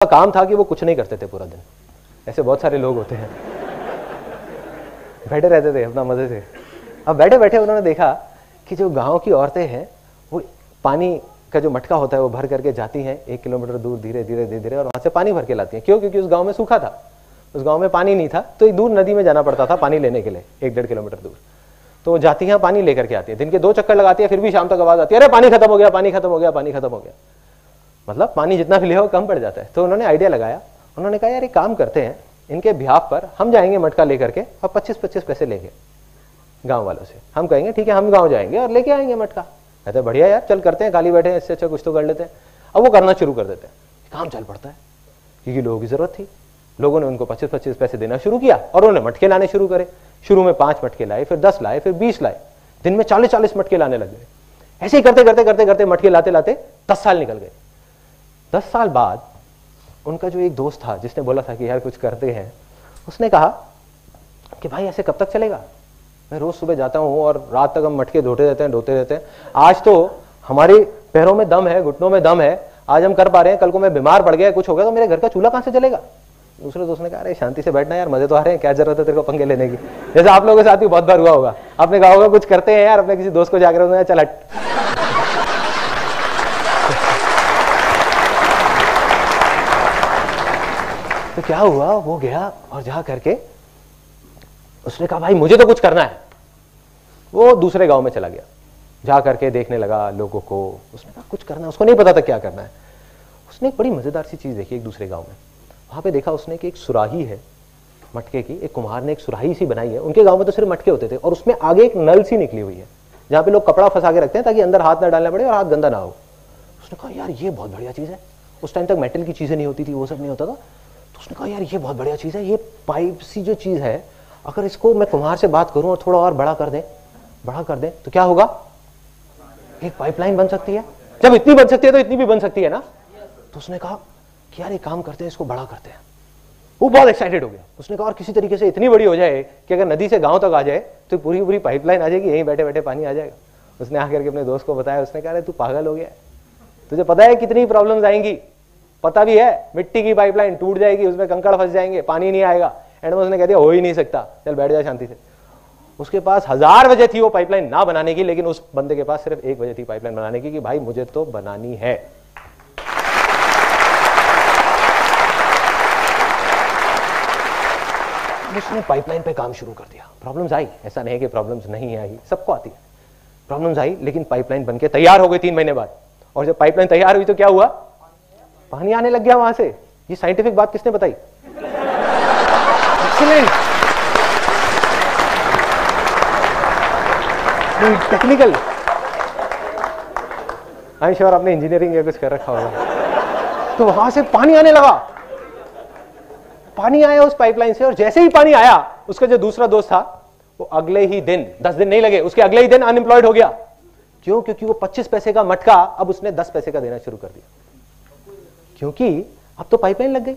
काम था कि वो कुछ नहीं करते थे पूरा दिन। ऐसे बहुत सारे लोग होते हैं, बैठे रहते थे अपना मजे से। अब बैठे बैठे उन्होंने देखा कि जो गांव की औरतें हैं वो पानी का जो मटका होता है वो भर करके जाती हैं 1 किलोमीटर दूर धीरे धीरे धीरे धीरे और वहां से पानी भर के लाती हैं। क्यों? क्योंकि उस गांव में सूखा था, उस गांव में पानी नहीं था, तो एक दूर नदी में जाना पड़ता था पानी लेने के लिए 1-1.5 किलोमीटर दूर। तो वो जाती हैं, पानी लेकर के आती है, दिन के 2 चक्कर लगाती है, फिर भी शाम तक आवाज आती है, अरे पानी खत्म हो गया, पानी खत्म हो गया, पानी खत्म हो गया। मतलब पानी जितना भी ले हो कम पड़ जाता है। तो उन्होंने आइडिया लगाया, उन्होंने कहा यार एक काम करते हैं, इनके बिहाफ पर हम जाएंगे मटका लेकर के और 25-25 पैसे लेंगे गांव वालों से। हम कहेंगे ठीक है हम गांव जाएंगे और लेके आएंगे मटका। कहते बढ़िया यार चल करते हैं, खाली बैठे हैं, इससे अच्छा कुछ तो कर लेते हैं। अब वो करना शुरू कर देते हैं, काम चल पड़ता है क्योंकि लोगों की जरूरत थी। लोगों ने उनको 25-25 पैसे देना शुरू किया और उन्होंने मटके लाने शुरू करे। शुरू में 5 मटके लाए, फिर 10 लाए, फिर 20 लाए, दिन में 40-40 मटके लाने लग गए। ऐसे ही करते करते करते करते मटके लाते लाते 10 साल निकल गए। 10 साल बाद उनका जो एक दोस्त था जिसने बोला था कि यार कुछ करते हैं, उसने कहा कि भाई ऐसे कब तक चलेगा, मैं रोज सुबह जाता हूँ और रात तक हम मटके ढोते रहते हैं। आज तो हमारे पैरों में दम है, घुटनों में दम है, आज हम कर पा रहे हैं, कल को मैं बीमार पड़ गया, कुछ हो गया तो मेरे घर का चूल्हा कहां से जलेगा। दूसरे दोस्त ने कहा अरे शांति से बैठना यार, मजे तो आ रहे हैं, क्या जरूरत है तेरे को पंगे लेने की। जैसे आप लोगों के साथ भी बहुत बार हुआ होगा, आपने कहा होगा कुछ करते हैं यार, अपने किसी दोस्त को जाकर चल हट। तो क्या हुआ, वो गया और जा करके उसने कहा भाई मुझे तो कुछ करना है। वो दूसरे गांव में चला गया, जा करके देखने लगा लोगों को। उसने कहा कुछ करना है, उसको नहीं पता था क्या करना है। उसने एक बड़ी मजेदार सी चीज देखी एक दूसरे गांव में। वहां पे देखा उसने कि एक सुराही है मटके की, एक कुम्हार ने एक सुराही सी बनाई है। उनके गांव में तो सिर्फ मटके होते थे और उसमें आगे एक नल सी निकली हुई है जहां पे लोग कपड़ा फंसा के रखते हैं ताकि अंदर हाथ ना डालना पड़े और हाथ गंदा ना हो। उसने कहा यार ये बहुत बढ़िया चीज है। उस टाइम तक मेटल की चीजें नहीं होती थी, वो सब नहीं होता था। तो उसने कहा यार ये बहुत बढ़िया चीज है, ये पाइप सी जो चीज है, अगर इसको मैं कुम्हार से बात करूं और थोड़ा और बड़ा कर दे तो क्या होगा, एक पाइपलाइन बन सकती है। जब इतनी बन सकती है तो इतनी भी बन सकती है ना। तो उसने कहा कि यार एक काम करते हैं, इसको बड़ा करते हैं। वो बहुत एक्साइटेड हो गया। उसने कहा और किसी तरीके से इतनी बड़ी हो जाए कि अगर नदी से गांव तक आ जाए तो पूरी पूरी पाइपलाइन आ जाएगी, यहीं बैठे बैठे पानी आ जाएगा। उसने आकर के अपने दोस्त को बताया। उसने कहा अरे तू पागल हो गया, तुझे पता है कितनी प्रॉब्लम्स आएंगी, पता भी है, मिट्टी की पाइपलाइन टूट जाएगी, उसमें कंकड़ फंस जाएंगे, पानी नहीं आएगा। एंड में उसने कह दिया हो ही नहीं सकता, चल बैठ जा शांति से। उसके पास 1000 वजह थी वो पाइपलाइन ना बनाने की, लेकिन उस बंदे के पास सिर्फ एक वजह थी पाइपलाइन बनाने की कि भाई मुझे तो बनानी है। उसने पाइपलाइन पे काम शुरू कर दिया। प्रॉब्लम्स आई, ऐसा नहीं है कि प्रॉब्लम्स नहीं आई, सबको आती है। प्रॉब्लम्स आई लेकिन पाइपलाइन बनके तैयार हो गई 3 महीने बाद। और जब पाइपलाइन तैयार हुई तो क्या हुआ, पानी आने लग गया वहां से। ये साइंटिफिक बात किसने बताई? Excellent, technical. I am sure आपने इंजीनियरिंग या कुछ कर रखा होगा। तो वहां से पानी आने लगा, पानी आया उस पाइपलाइन से। और जैसे ही पानी आया, उसका जो दूसरा दोस्त था वो अगले ही दिन, 10 दिन नहीं लगे, उसके अगले ही दिन अनएम्प्लॉयड हो गया। क्यों? क्योंकि वो 25 पैसे का मटका अब उसने 10 पैसे का देना शुरू कर दिया। क्योंकि अब तो पाइपलाइन लग गई,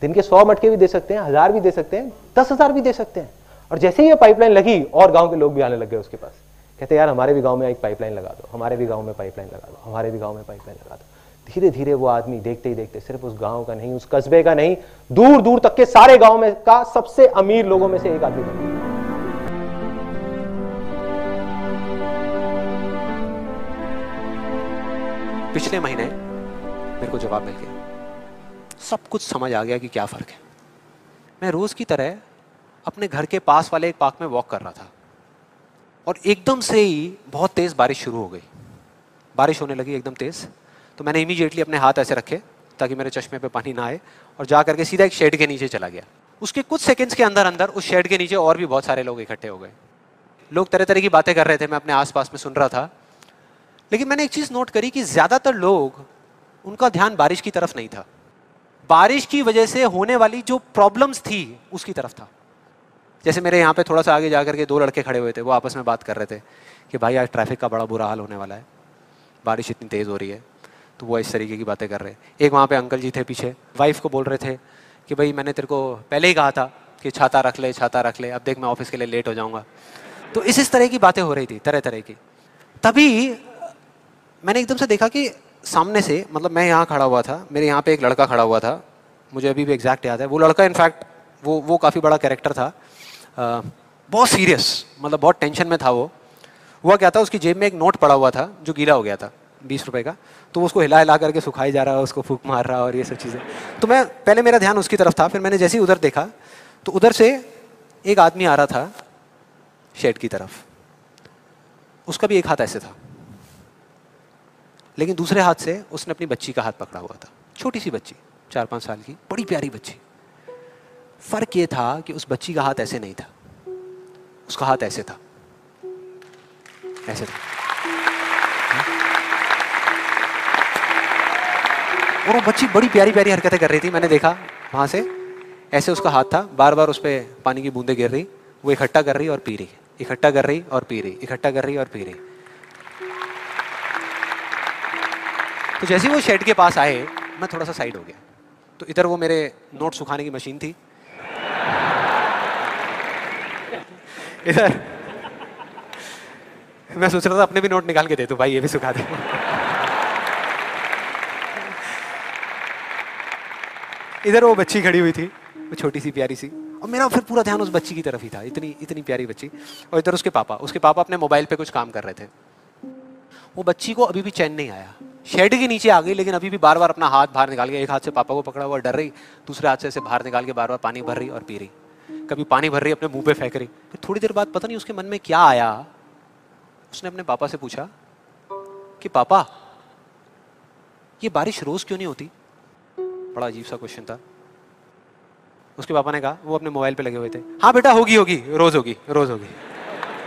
दिन के 100 मटके भी दे सकते हैं, 1000 भी दे सकते हैं, 10,000 भी दे सकते हैं। और जैसे ही ये पाइपलाइन लगी और गांव के लोग भी आने लग गए उसके पास, कहते यार हमारे भी गांव में एक पाइपलाइन लगा दो, हमारे भी गांव में पाइपलाइन लगा दो, हमारे भी गांव में पाइपलाइन लगा दो। धीरे धीरे वो आदमी देखते ही देखते सिर्फ उस गांव का नहीं, उस कस्बे का नहीं, दूर दूर तक के सारे गांव में का सबसे अमीर लोगों में से एक आदमी बन गया। पिछले महीने मेरे को जवाब मिल गया, सब कुछ समझ आ गया कि क्या फर्क है। मैं रोज की तरह अपने घर के पास वाले एक पार्क में वॉक कर रहा था और एकदम से ही बहुत तेज बारिश शुरू हो गई। बारिश होने लगी एकदम तेज। तो मैंने इमीडिएटली अपने हाथ ऐसे रखे ताकि मेरे चश्मे पे पानी ना आए और जा करके सीधा एक शेड के नीचे चला गया। उसके कुछ सेकंड्स के अंदर अंदर उस शेड के नीचे और भी बहुत सारे लोग इकट्ठे हो गए। लोग तरह तरह की बातें कर रहे थे, मैं अपने आसपास में सुन रहा था। लेकिन मैंने एक चीज नोट करी कि ज्यादातर लोग, उनका ध्यान बारिश की तरफ नहीं था, बारिश की वजह से होने वाली जो प्रॉब्लम्स थी उसकी तरफ था। जैसे मेरे यहाँ पे थोड़ा सा आगे जाकर के 2 लड़के खड़े हुए थे, वो आपस में बात कर रहे थे कि भाई आज ट्रैफिक का बड़ा बुरा हाल होने वाला है, बारिश इतनी तेज हो रही है। तो वो इस तरीके की बातें कर रहे हैं। एक वहाँ पे अंकल जी थे पीछे, वाइफ को बोल रहे थे कि भाई मैंने तेरे को पहले ही कहा था कि छाता रख ले, छाता रख ले, अब देख मैं ऑफिस के लिए लेट हो जाऊंगा। तो इस तरह की बातें हो रही थी, तरह तरह की। तभी मैंने एकदम से देखा कि सामने से, मतलब मैं यहाँ खड़ा हुआ था, मेरे यहाँ पे एक लड़का खड़ा हुआ था, मुझे अभी भी एग्जैक्ट याद है। वो लड़का इनफैक्ट वो काफ़ी बड़ा कैरेक्टर था, बहुत सीरियस, मतलब बहुत टेंशन में था वो। हुआ क्या था, उसकी जेब में एक नोट पड़ा हुआ था जो गीला हो गया था, 20 रुपए का। तो वो उसको हिला हिला करके सुखाई जा रहा है, उसको फूंक मार रहा और ये सब चीज़ें। तो मैं पहले, मेरा ध्यान उसकी तरफ था, फिर मैंने जैसे ही उधर देखा तो उधर से एक आदमी आ रहा था शेड की तरफ। उसका भी एक हाथ ऐसे था, लेकिन दूसरे हाथ से उसने अपनी बच्ची का हाथ पकड़ा हुआ था, छोटी सी बच्ची, 4-5 साल की, बड़ी प्यारी बच्ची। फर्क ये था कि उस बच्ची का हाथ ऐसे नहीं था, उसका हाथ ऐसे था, ऐसे था। और वो बच्ची बड़ी प्यारी प्यारी हरकतें कर रही थी। मैंने देखा वहां से, ऐसे उसका हाथ था, बार बार उस पर पानी की बूंदें गिर रही, वो इकट्ठा कर रही और पी रही, इकट्ठा कर रही और पी रही, इकट्ठा कर रही और पी रही। तो जैसे ही वो शेड के पास आए, मैं थोड़ा सा साइड हो गया। तो इधर वो मेरे नोट सुखाने की मशीन थी, इधर मैं सोच रहा था अपने भी नोट निकाल के दे दूं, भाई ये भी सुखा दे। इधर वो बच्ची खड़ी हुई थी, वो छोटी सी प्यारी सी, और मेरा फिर पूरा ध्यान उस बच्ची की तरफ ही था, इतनी इतनी प्यारी बच्ची। और इधर उसके पापा अपने मोबाइल पे कुछ काम कर रहे थे। वो बच्ची को अभी भी चैन नहीं आया, शेड के नीचे आ गई, लेकिन अभी भी बार बार अपना हाथ बाहर निकाल के, एक हाथ से पापा को पकड़ा हुआ डर रही, दूसरे हाथ से ऐसे बाहर निकाल के बार बार पानी भर रही और पी रही। कभी पानी भर रही, अपने मुंह पे फेंक रही। फिर थोड़ी देर बाद पता नहीं उसके मन में क्या आया, उसने अपने पापा से पूछा कि पापा, ये बारिश रोज क्यों नहीं होती? बड़ा अजीब सा क्वेश्चन था। उसके पापा ने कहा, वो अपने मोबाइल पे लगे हुए थे, हाँ बेटा होगी होगी, रोज होगी, रोज होगी,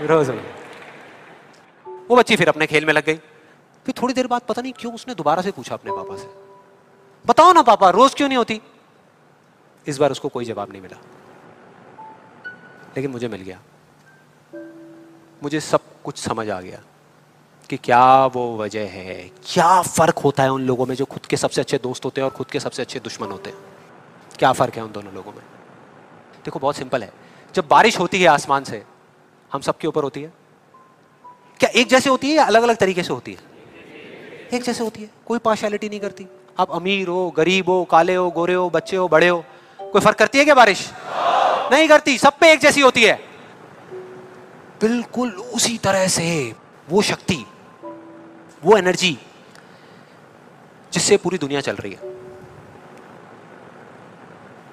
रोज होगी। वो बच्ची फिर अपने खेल में लग गई। फिर थोड़ी देर बाद पता नहीं क्यों उसने दोबारा से पूछा अपने पापा से, बताओ ना पापा, रोज क्यों नहीं होती? इस बार उसको कोई जवाब नहीं मिला, लेकिन मुझे मिल गया। मुझे सब कुछ समझ आ गया कि क्या वो वजह है, क्या फर्क होता है उन लोगों में जो खुद के सबसे अच्छे दोस्त होते हैं और खुद के सबसे अच्छे दुश्मन होते हैं। क्या फर्क है उन दोनों लोगों में? देखो बहुत सिंपल है। जब बारिश होती है आसमान से, हम सबके ऊपर होती है, क्या एक जैसे होती है या अलग अलग तरीके से होती है? एक जैसे होती है, कोई पार्शियलिटी नहीं करती। आप अमीर हो, गरीब हो, काले हो, गोरे हो, बच्चे हो, बड़े हो, कोई फर्क करती है क्या बारिश? नहीं करती, सब पे एक जैसी होती है। बिल्कुल उसी तरह से वो शक्ति, वो एनर्जी जिससे पूरी दुनिया चल रही है,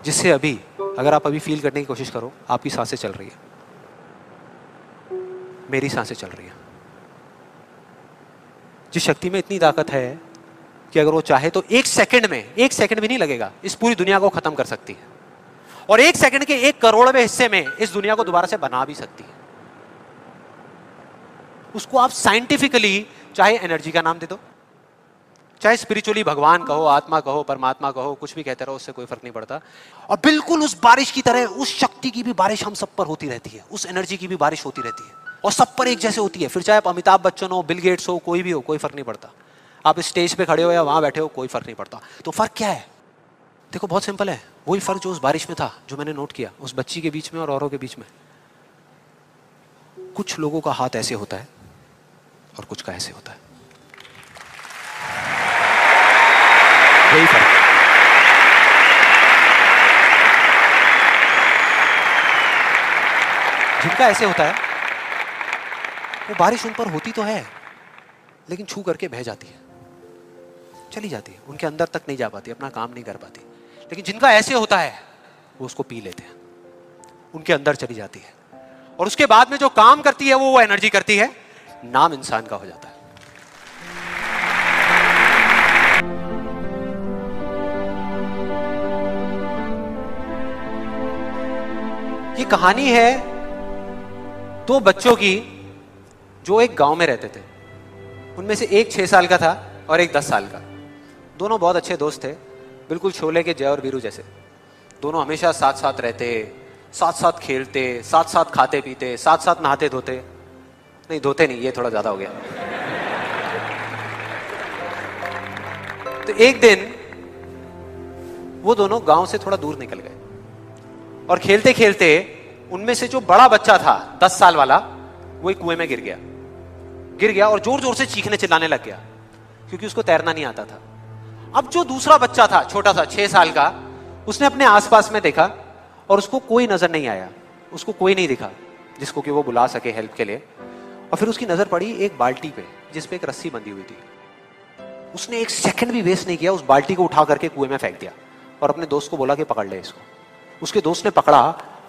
जिससे अभी, अगर आप अभी फील करने की कोशिश करो, आपकी सांसें चल रही है, मेरी सांसें चल रही है। जिस शक्ति में इतनी ताकत है कि अगर वो चाहे तो एक सेकंड में, एक सेकंड भी नहीं लगेगा, इस पूरी दुनिया को खत्म कर सकती है, और एक सेकंड के 1 करोड़वें हिस्से में इस दुनिया को दोबारा से बना भी सकती है। उसको आप साइंटिफिकली चाहे एनर्जी का नाम दे दो, चाहे स्पिरिचुअली भगवान कहो, आत्मा कहो, परमात्मा कहो, कुछ भी कहते रहो, उससे कोई फर्क नहीं पड़ता। और बिल्कुल उस बारिश की तरह, उस शक्ति की भी बारिश हम सब पर होती रहती है, उस एनर्जी की भी बारिश होती रहती है, और सब पर एक जैसे होती है। फिर चाहे आप अमिताभ बच्चन हो, बिल गेट्स हो, कोई भी हो, कोई फर्क नहीं पड़ता। आप इस स्टेज पे खड़े हो या वहां बैठे हो, कोई फर्क नहीं पड़ता। तो फर्क क्या है? देखो बहुत सिंपल है, वही फर्क जो उस बारिश में था, जो मैंने नोट किया, उस बच्ची के बीच में और औरों के बीच में। कुछ लोगों का हाथ ऐसे होता है और कुछ का ऐसे होता है, यही फर्क। जिनका ऐसे होता है, वो बारिश उन पर होती तो है, लेकिन छू करके बह जाती है, चली जाती है, उनके अंदर तक नहीं जा पाती, अपना काम नहीं कर पाती। लेकिन जिनका ऐसे होता है, वो उसको पी लेते हैं, उनके अंदर चली जाती है, और उसके बाद में जो काम करती है वो एनर्जी करती है, नाम इंसान का हो जाता है। ये कहानी है 2 बच्चों की जो एक गांव में रहते थे। उनमें से एक 6 साल का था और एक 10 साल का। दोनों बहुत अच्छे दोस्त थे, बिल्कुल शोले के जय और वीरू जैसे। दोनों हमेशा साथ साथ रहते, साथ साथ खेलते, साथ साथ खाते पीते, साथ साथ नहाते धोते, नहीं धोते नहीं, ये थोड़ा ज्यादा हो गया। तो एक दिन वो दोनों गांव से थोड़ा दूर निकल गए, और खेलते खेलते उनमें से जो बड़ा बच्चा था 10 साल वाला, वो एक कुएं में गिर गया और जोर जोर से चीखने चिल्लाने लग गया। क्योंकि उसको तैरना नहीं आता था। अब जो दूसरा बच्चा था, छोटा सा 6 साल का, उसने अपने आसपास में देखा और उसको कोई नजर नहीं आया, उसको कोई नहीं दिखा जिसको कि वो बुला सके हेल्प के लिए। और फिर उसकी नजर पड़ी एक बाल्टी पे जिसपे एक रस्सी बंधी हुई थी। उसने एक सेकंड भी वेस्ट नहीं किया, उस बाल्टी को उठा करके कुएं में फेंक दिया और अपने दोस्त को बोला कि पकड़ ले इसको। उसके दोस्त ने पकड़ा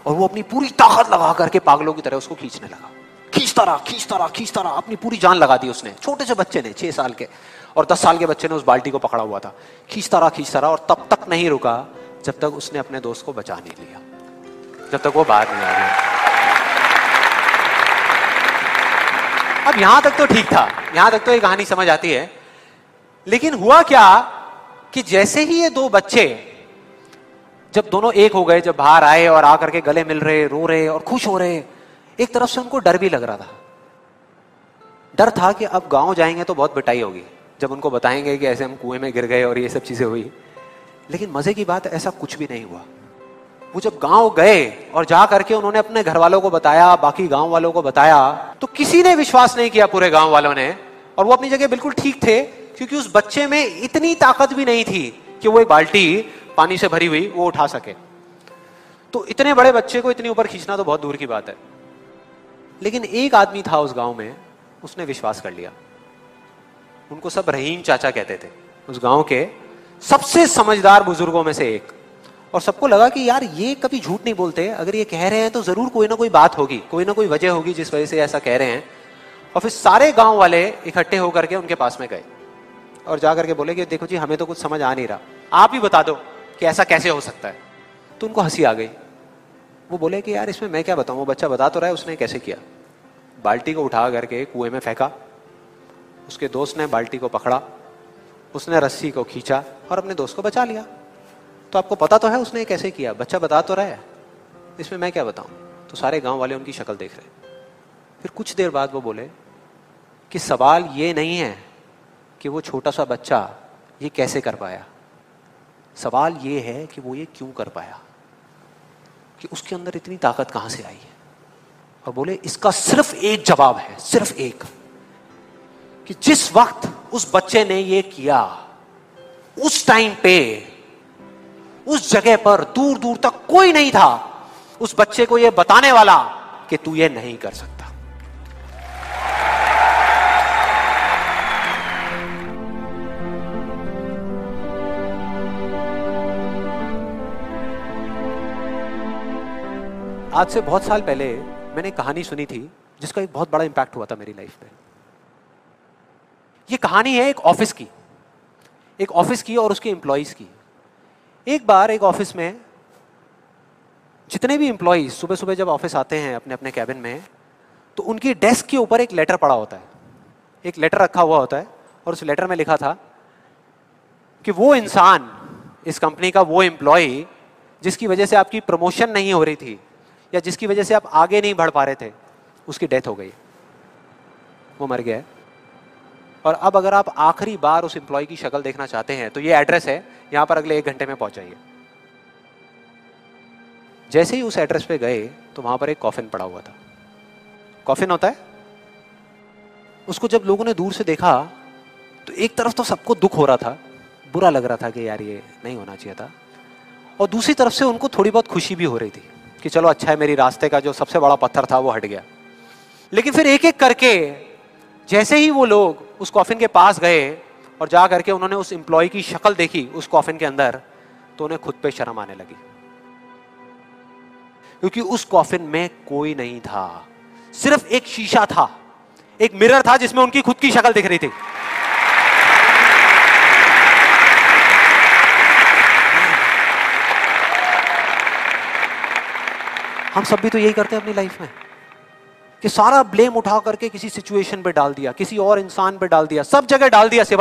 और वो अपनी पूरी ताकत लगा करके पागलों की तरह उसको खींचने लगा। खींचता रहा, खींचता रहा, खींचता रहा, अपनी पूरी जान लगा दी उसने। छोटे से बच्चे ने, 6 साल के और 10 साल के बच्चे ने उस बाल्टी को पकड़ा हुआ था। खींचता रहा, खींचता रहा और तब तक नहीं रुका जब तक उसने अपने दोस्त को बचा नहीं लिया, जब तक वो बाहर नहीं आ गया। अब यहां तक तो ठीक था, यहां तक तो ये कहानी समझ आती है। लेकिन हुआ क्या कि जैसे ही ये 2 बच्चे जब दोनों एक हो गए, जब बाहर आए और आकर के गले मिल रहे, रो रहे और खुश हो रहे, एक तरफ से उनको डर भी लग रहा था। डर था कि अब गांव जाएंगे तो बहुत पिटाई होगी जब उनको बताएंगे कि ऐसे हम कुएं में गिर गए और ये सब चीजें हुई। लेकिन मजे की बात, ऐसा कुछ भी नहीं हुआ। वो जब गांव गए और जा करके उन्होंने अपने घर वालों को बताया, बाकी गांव वालों को बताया, तो किसी ने विश्वास नहीं किया, पूरे गांव वालों ने। और वो अपनी जगह बिल्कुल ठीक थे, क्योंकि उस बच्चे में इतनी ताकत भी नहीं थी कि वो एक बाल्टी पानी से भरी हुई वो उठा सके। तो इतने बड़े बच्चे को इतनी ऊपर खींचना तो बहुत दूर की बात है। लेकिन एक आदमी था उस गांव में, उसने विश्वास कर लिया। उनको सब रहीम चाचा कहते थे, उस गांव के सबसे समझदार बुजुर्गों में से एक। और सबको लगा कि यार ये कभी झूठ नहीं बोलते, अगर ये कह रहे हैं तो जरूर कोई ना कोई बात होगी, कोई ना कोई वजह होगी जिस वजह से ऐसा कह रहे हैं। और फिर सारे गांव वाले इकट्ठे होकर के उनके पास में गए और जाकर के बोले कि देखो जी, हमें तो कुछ समझ आ नहीं रहा, आप ही बता दो कि ऐसा कैसे हो सकता है। तो उनको हंसी आ गई। वो बोले कि यार इसमें मैं क्या बताऊं, वो बच्चा बता तो रहा है उसने कैसे किया। बाल्टी को उठा करके कुएं में फेंका, उसके दोस्त ने बाल्टी को पकड़ा, उसने रस्सी को खींचा और अपने दोस्त को बचा लिया। तो आपको पता तो है उसने कैसे किया, बच्चा बता तो रहा है, इसमें मैं क्या बताऊं। तो सारे गांव वाले उनकी शक्ल देख रहे। फिर कुछ देर बाद वो बोले कि सवाल ये नहीं है कि वो छोटा सा बच्चा ये कैसे कर पाया, सवाल ये है कि वो ये क्यों कर पाया, कि उसके अंदर इतनी ताकत कहां से आई है। और बोले इसका सिर्फ एक जवाब है, सिर्फ एक, कि जिस वक्त उस बच्चे ने ये किया, उस टाइम पे उस जगह पर दूर दूर तक कोई नहीं था उस बच्चे को ये बताने वाला कि तू ये नहीं कर सकता। आज से बहुत साल पहले मैंने एक कहानी सुनी थी जिसका एक बहुत बड़ा इंपैक्ट हुआ था मेरी लाइफ पे। ये कहानी है एक ऑफिस की और उसके एम्प्लॉइज की। एक बार एक ऑफिस में जितने भी एम्प्लॉइज सुबह सुबह जब ऑफिस आते हैं अपने अपने कैबिन में, तो उनकी डेस्क के ऊपर एक लेटर पड़ा होता है, एक लेटर रखा हुआ होता है। और उस लेटर में लिखा था कि वो इंसान, इस कंपनी का वो एम्प्लॉय जिसकी वजह से आपकी प्रमोशन नहीं हो रही थी या जिसकी वजह से आप आगे नहीं बढ़ पा रहे थे, उसकी डेथ हो गई, वो मर गया है। और अब अगर आप आखिरी बार उस एम्प्लॉय की शक्ल देखना चाहते हैं तो ये एड्रेस है, यहां पर अगले 1 घंटे में पहुंच जाइए। जैसे ही उस एड्रेस पे गए तो वहां पर एक कॉफिन पड़ा हुआ था। कॉफिन होता है, उसको जब लोगों ने दूर से देखा तो एक तरफ तो सबको दुख हो रहा था, बुरा लग रहा था कि यार ये नहीं होना चाहिए था, और दूसरी तरफ से उनको थोड़ी बहुत खुशी भी हो रही थी कि चलो अच्छा है, मेरी रास्ते का जो सबसे बड़ा पत्थर था वो हट गया। लेकिन फिर एक एक करके जैसे ही वो लोग उस कॉफिन के पास गए और जा करके उन्होंने उस एम्प्लॉय की शक्ल देखी उस कॉफिन के अंदर, तो उन्हें खुद पे शर्म आने लगी, क्योंकि उस कॉफिन में कोई नहीं था, सिर्फ एक शीशा था, एक मिरर था जिसमें उनकी खुद की शक्ल दिख रही थी। हम सब भी तो यही करते हैं अपनी लाइफ में कि सारा ब्लेम उठा करके किसी सिचुएशन पे डाल दिया, किसी और इंसान पे डाल दिया, सब जगह डाल दिया सिवाय